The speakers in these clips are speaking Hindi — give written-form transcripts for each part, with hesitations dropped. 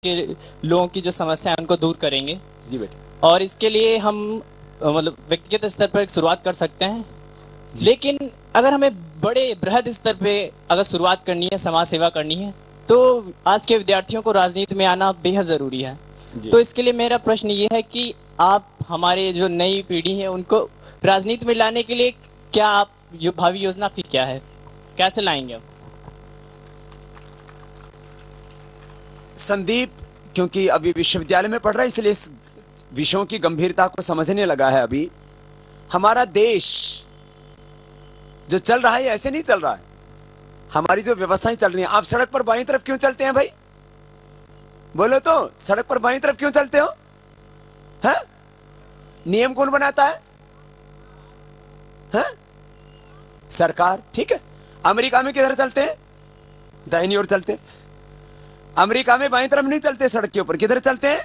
के लोगों की जो समस्या है उनको दूर करेंगे। जी बेटा। और इसके लिए हम मतलब व्यक्तिगत स्तर पर एक शुरुआत कर सकते हैं, लेकिन अगर हमें बड़े बृहद स्तर पे अगर शुरुआत करनी है, समाज सेवा करनी है, तो आज के विद्यार्थियों को राजनीति में आना बेहद जरूरी है। तो इसके लिए मेरा प्रश्न ये है कि आप हमारे जो नई पीढ़ी है उनको राजनीति में लाने के लिए क्या आप भावी योजना आपकी क्या है, कैसे लाएंगे आप? संदीप क्योंकि अभी विश्वविद्यालय में पढ़ रहा है इसलिए इस विषयों की गंभीरता को समझने लगा है। अभी हमारा देश जो चल रहा है ऐसे नहीं चल रहा है, हमारी जो व्यवस्थाएं चल रही हैं। आप सड़क पर बाईं तरफ क्यों चलते हैं भाई? बोलो तो, सड़क पर बाईं तरफ क्यों चलते हो? हैं? नियम कौन बनाता है? हैं? सरकार। ठीक है। अमेरिका में किधर चलते हैं? दाहिनी ओर चलते हैं। अमेरिका में बाईं तरफ नहीं चलते सड़क के ऊपर, किधर चलते हैं?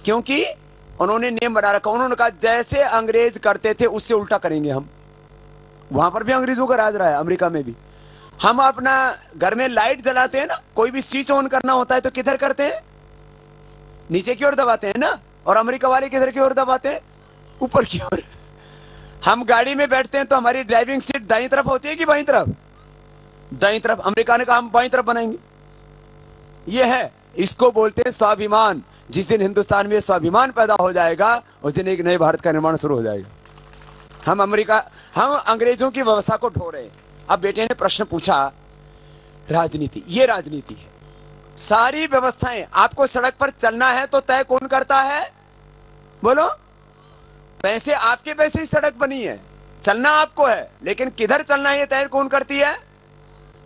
क्योंकि उन्होंने नियम बना रखा। उन्होंने कहा जैसे अंग्रेज करते थे उससे उल्टा करेंगे हम। वहां पर भी अंग्रेजों का राज रहा है, अमेरिका में भी। हम अपना घर में लाइट जलाते हैं ना, कोई भी स्विच ऑन करना होता है तो किधर करते हैं? नीचे की ओर दबाते हैं ना। और अमेरिका वाले किधर की ओर दबाते हैं? ऊपर की ओर। हम गाड़ी में बैठते हैं तो हमारी ड्राइविंग सीट दाईं तरफ होती है कि बाईं तरफ? दाईं तरफ। अमेरिका ने कहा हम बाईं तरफ बनाएंगे। यह है, इसको बोलते हैं स्वाभिमान। जिस दिन हिंदुस्तान में स्वाभिमान पैदा हो जाएगा उस दिन एक नए भारत का निर्माण शुरू हो जाएगा। हम अंग्रेजों की व्यवस्था को ढो रहे हैं। अब बेटे ने प्रश्न पूछा, राजनीति, ये राजनीति है। सारी व्यवस्थाएं, आपको सड़क पर चलना है तो तय कौन करता है? बोलो। पैसे आपके पैसे ही सड़क बनी है, चलना आपको है, लेकिन किधर चलना है ये तय कौन करती है?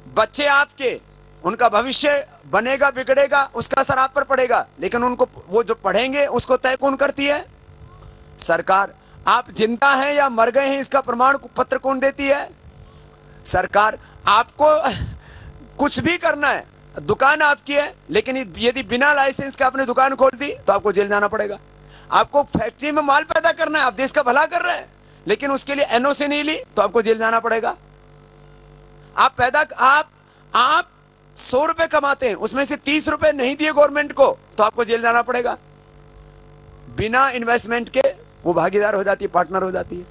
बच्चे आपके, उनका भविष्य बनेगा बिगड़ेगा उसका असर आप पर पड़ेगा, लेकिन उनको वो जो पढ़ेंगे उसको तय कौन करती है? सरकार। आप जिंदा हैं या मर गए हैं इसका प्रमाण पत्र कौन देती है? सरकार। आपको कुछ भी करना है, दुकान आपकी है, लेकिन यदि बिना लाइसेंस के आपने दुकान खोल दी तो आपको जेल जाना पड़ेगा। आपको फैक्ट्री में माल पैदा करना है, आप देश का भला कर रहे हैं, लेकिन उसके लिए एनओसी नहीं ली तो आपको जेल जाना पड़ेगा। आप 100 रुपए कमाते हैं, उसमें से 30 रुपए नहीं दिए गवर्नमेंट को तो आपको जेल जाना पड़ेगा। बिना इन्वेस्टमेंट के वो भागीदार हो जाती है, पार्टनर हो जाती है।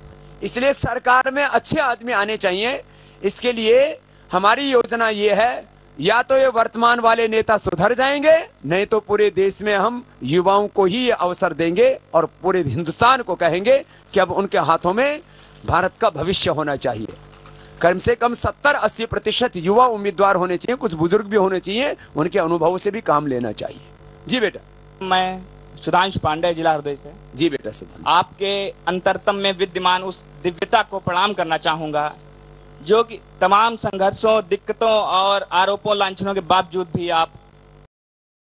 इसलिए सरकार में अच्छे आदमी आने चाहिए। इसके लिए हमारी योजना ये है, या तो ये वर्तमान वाले नेता सुधर जाएंगे, नहीं तो पूरे देश में हम युवाओं को ही ये अवसर देंगे और पूरे हिंदुस्तान को कहेंगे कि अब उनके हाथों में भारत का भविष्य होना चाहिए। कम से कम 70-80% युवा उम्मीदवार होने चाहिए, कुछ बुजुर्ग भी होने चाहिए, उनके अनुभवों से भी काम लेना चाहिए। जी बेटा। मैं सुधांशु पांडे, जिला हृदय से। जी बेटा सुधांशु। आपके अंतरतम में विद्यमान उस दिव्यता को प्रणाम करना चाहूंगा जो कि तमाम संघर्षों, दिक्कतों और आरोपों लांछनों के बावजूद भी आप